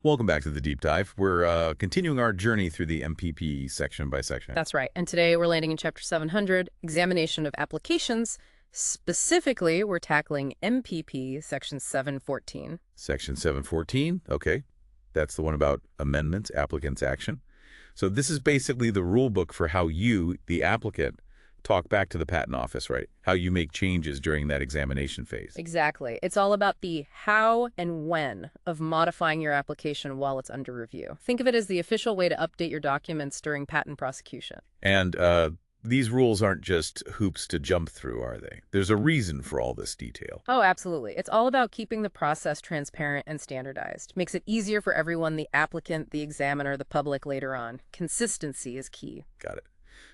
Welcome back to the deep dive. We're continuing our journey through the MPP section by section. That's right. And today we're landing in Chapter 700, Examination of Applications. Specifically, we're tackling MPP, Section 714. Section 714, okay. That's the one about amendments, applicant's action. So this is basically the rule book for how you, the applicant, talk back to the patent office, right? How you make changes during that examination phase. Exactly. It's all about the how and when of modifying your application while it's under review. Think of it as the official way to update your documents during patent prosecution. And these rules aren't just hoops to jump through, are they? There's a reason for all this detail. Oh, absolutely. It's all about keeping the process transparent and standardized. Makes it easier for everyone, the applicant, the examiner, the public later on. Consistency is key. Got it.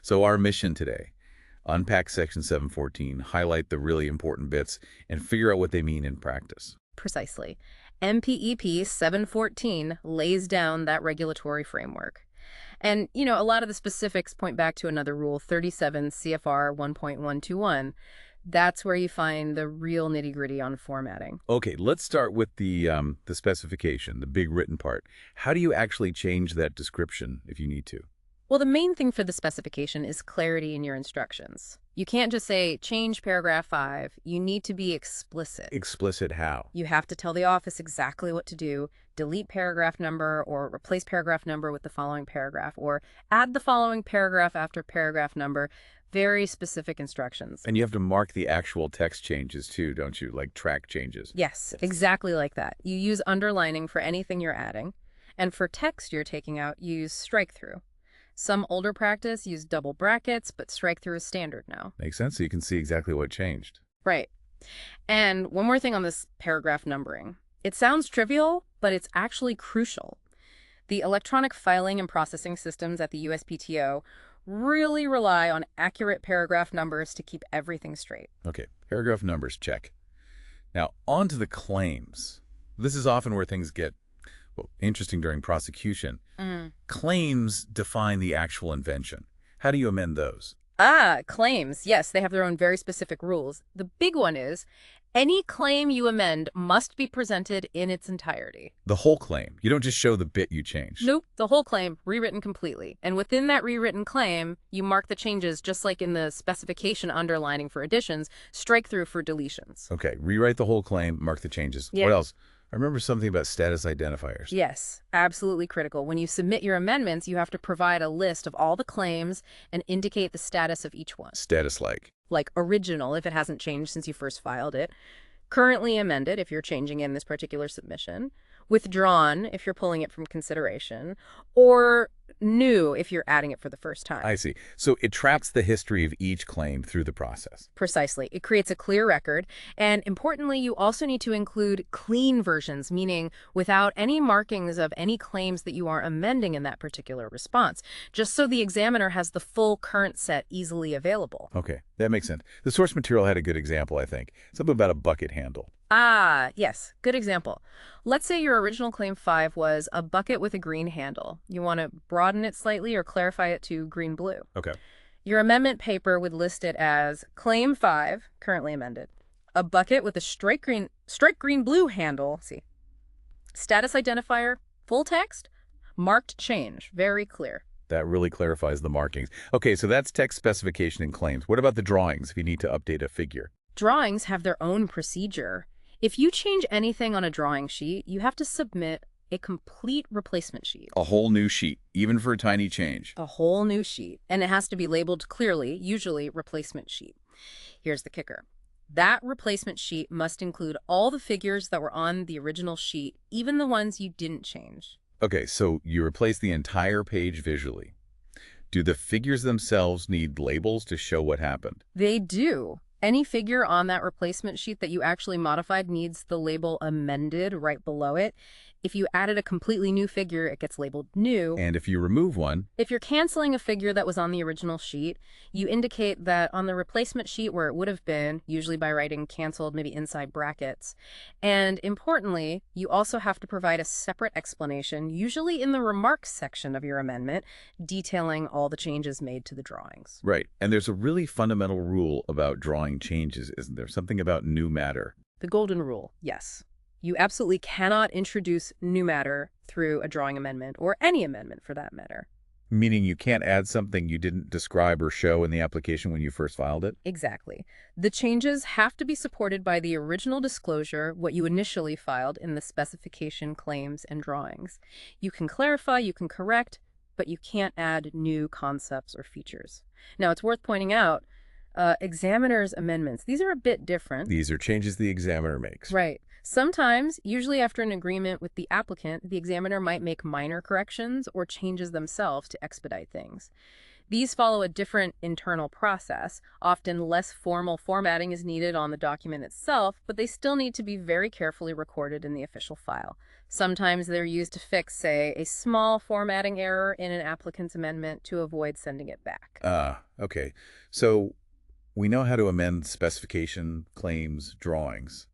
So our mission today: unpack Section 714, highlight the really important bits, and figure out what they mean in practice. Precisely. MPEP 714 lays down that regulatory framework. And, a lot of the specifics point back to another rule, 37 CFR 1.121. That's where you find the real nitty-gritty on formatting. Okay, let's start with the specification, the big written part. How do you actually change that description if you need to? Well, the main thing for the specification is clarity in your instructions. You can't just say, change paragraph 5. You need to be explicit. Explicit how? You have to tell the office exactly what to do, delete paragraph number, or replace paragraph number with the following paragraph, or add the following paragraph after paragraph number. Very specific instructions. And you have to mark the actual text changes too, don't you? Like track changes. Yes, exactly like that. You use underlining for anything you're adding, and for text you're taking out, you use strike-through. Some older practice use double brackets, but strike-through is standard now. Makes sense, so you can see exactly what changed. Right. And one more thing on this paragraph numbering. It sounds trivial, but it's actually crucial. The electronic filing and processing systems at the USPTO really rely on accurate paragraph numbers to keep everything straight. Okay, paragraph numbers, check. Now, on to the claims. This is often where things get interesting during prosecution. Claims define the actual invention. How do you amend those? Claims. Yes, they have their own very specific rules. The big one is any claim you amend must be presented in its entirety. The whole claim. You don't just show the bit you changed. Nope, the whole claim rewritten completely. And within that rewritten claim, you mark the changes just like in the specification underlining for additions, strike through for deletions. Okay, rewrite the whole claim, mark the changes. Yeah. What else? I remember something about status identifiers. Yes, absolutely critical. When you submit your amendments, you have to provide a list of all the claims and indicate the status of each one. Status Like original, if it hasn't changed since you first filed it. Currently amended, if you're changing in this particular submission. Withdrawn, if you're pulling it from consideration. Or new, if you're adding it for the first time. I see. So it tracks the history of each claim through the process. Precisely. It creates a clear record. And importantly, you also need to include clean versions, meaning without any markings of any claims that you are amending in that particular response, just so the examiner has the full current set easily available. Okay, that makes sense. The source material had a good example, I think. Something about a bucket handle. Yes. Good example. Let's say your original claim 5 was a bucket with a green handle. You want to broaden it slightly or clarify it to green-blue. Okay. Your amendment paper would list it as claim 5, currently amended, a bucket with a strike green-blue handle. See. Status identifier, full text, marked change, very clear. That really clarifies the markings. Okay, so that's text specification and claims. What about the drawings if you need to update a figure? Drawings have their own procedure. If you change anything on a drawing sheet, you have to submit a complete replacement sheet. A whole new sheet, even for a tiny change. A whole new sheet. And it has to be labeled clearly, usually replacement sheet. Here's the kicker. That replacement sheet must include all the figures that were on the original sheet, even the ones you didn't change. Okay, so you replace the entire page visually. Do the figures themselves need labels to show what happened? They do. Any figure on that replacement sheet that you actually modified needs the label amended right below it. If you added a completely new figure, it gets labeled new. And if you remove one? If you're canceling a figure that was on the original sheet, you indicate that on the replacement sheet where it would have been, usually by writing canceled maybe inside brackets. And importantly, you also have to provide a separate explanation, usually in the remarks section of your amendment, detailing all the changes made to the drawings. Right. And there's a really fundamental rule about drawing changes, isn't there? Something about new matter. The golden rule, yes. You absolutely cannot introduce new matter through a drawing amendment, or any amendment for that matter. Meaning you can't add something you didn't describe or show in the application when you first filed it? Exactly. The changes have to be supported by the original disclosure, what you initially filed in the specification, claims, and drawings. You can clarify, you can correct, but you can't add new concepts or features. Now, it's worth pointing out, examiner's amendments, these are a bit different. These are changes the examiner makes. Right. Sometimes, usually after an agreement with the applicant, the examiner might make minor corrections or changes themselves to expedite things. These follow a different internal process. Often less formal formatting is needed on the document itself, but they still need to be very carefully recorded in the official file. Sometimes they're used to fix, say, a small formatting error in an applicant's amendment to avoid sending it back. Okay. So we know how to amend specification, claims, drawings.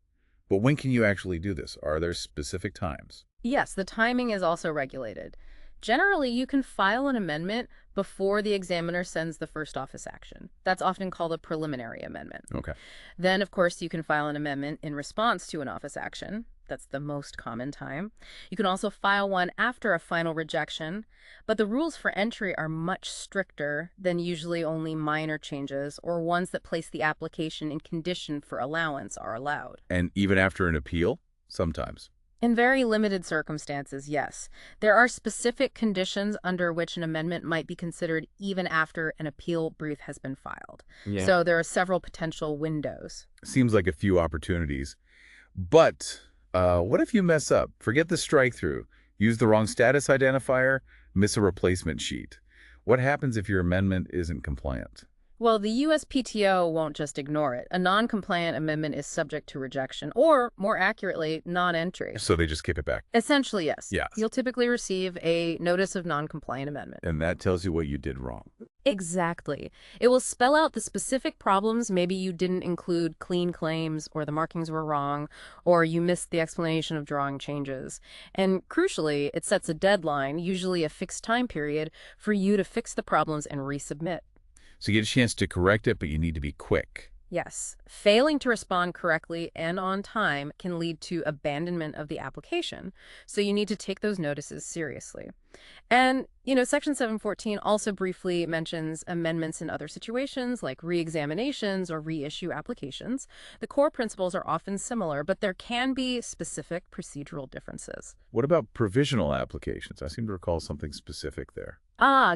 But when can you actually do this? Are there specific times? Yes, the timing is also regulated. Generally, you can file an amendment before the examiner sends the first office action. That's often called a preliminary amendment. Okay. Then, of course, you can file an amendment in response to an office action. That's the most common time. You can also file one after a final rejection, but the rules for entry are much stricter than usually only minor changes or ones that place the application in condition for allowance are allowed. And even after an appeal? Sometimes. In very limited circumstances, yes. There are specific conditions under which an amendment might be considered even after an appeal brief has been filed. Yeah. So there are several potential windows. Seems like a few opportunities. But what if you mess up? Forget the strike-through. Use the wrong status identifier, miss a replacement sheet. What happens if your amendment isn't compliant? Well, the USPTO won't just ignore it. A non-compliant amendment is subject to rejection, or, more accurately, non-entry. So they just kick it back. Essentially, yes. Yes. You'll typically receive a notice of non-compliant amendment. And that tells you what you did wrong. Exactly. It will spell out the specific problems. Maybe you didn't include clean claims, or the markings were wrong, or you missed the explanation of drawing changes. And crucially, it sets a deadline, usually a fixed time period, for you to fix the problems and resubmit. So you get a chance to correct it, but you need to be quick. Yes. Failing to respond correctly and on time can lead to abandonment of the application, so you need to take those notices seriously. And, Section 714 also briefly mentions amendments in other situations, like reexaminations or reissue applications. The core principles are often similar, but there can be specific procedural differences. What about provisional applications? I seem to recall something specific there.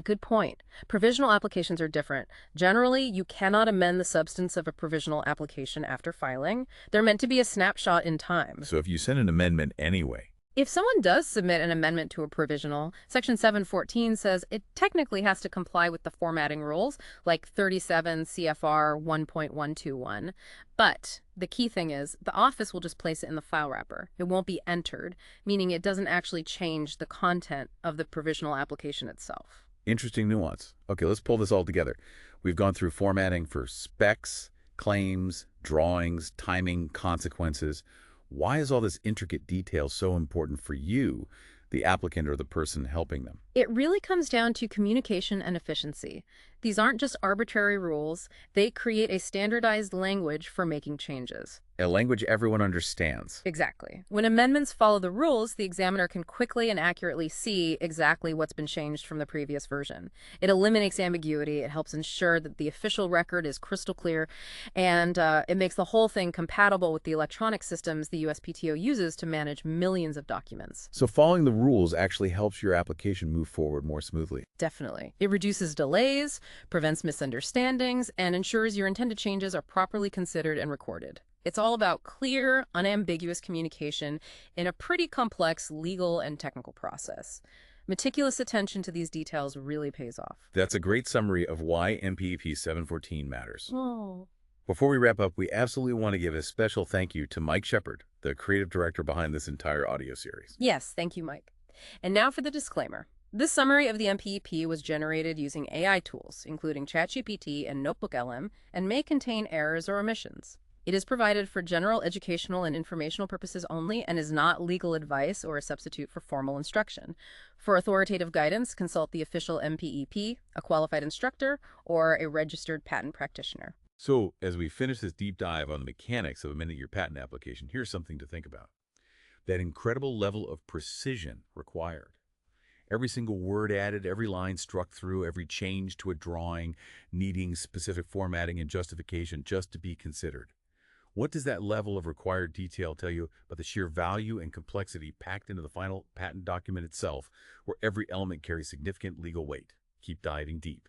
Good point. Provisional applications are different. Generally, you cannot amend the substance of a provisional application after filing. They're meant to be a snapshot in time. So if you send an amendment anyway. If someone does submit an amendment to a provisional, Section 714 says it technically has to comply with the formatting rules, like 37 CFR 1.121. But the key thing is the office will just place it in the file wrapper. It won't be entered, meaning it doesn't actually change the content of the provisional application itself. Interesting nuance. Okay, let's pull this all together. We've gone through formatting for specs, claims, drawings, timing, consequences. Why is all this intricate detail so important for you, the applicant or the person helping them? It really comes down to communication and efficiency. These aren't just arbitrary rules. They create a standardized language for making changes. A language everyone understands. Exactly. When amendments follow the rules, the examiner can quickly and accurately see exactly what's been changed from the previous version. It eliminates ambiguity. It helps ensure that the official record is crystal clear, and it makes the whole thing compatible with the electronic systems the USPTO uses to manage millions of documents. So following the rules actually helps your application move forward more smoothly. Definitely. It reduces delays, prevents misunderstandings, and ensures your intended changes are properly considered and recorded. It's all about clear, unambiguous communication in a pretty complex legal and technical process. Meticulous attention to these details really pays off. That's a great summary of why MPEP 714 matters. Oh. Before we wrap up, we absolutely want to give a special thank you to Mike Shepard, the creative director behind this entire audio series. Yes, thank you, Mike. And now for the disclaimer. This summary of the MPEP was generated using AI tools, including ChatGPT and NotebookLM, and may contain errors or omissions. It is provided for general educational and informational purposes only and is not legal advice or a substitute for formal instruction. For authoritative guidance, consult the official MPEP, a qualified instructor, or a registered patent practitioner. So, as we finish this deep dive on the mechanics of amending your patent application, here's something to think about. That incredible level of precision required. Every single word added, every line struck through, every change to a drawing, needing specific formatting and justification just to be considered. What does that level of required detail tell you about the sheer value and complexity packed into the final patent document itself, where every element carries significant legal weight? Keep diving deep.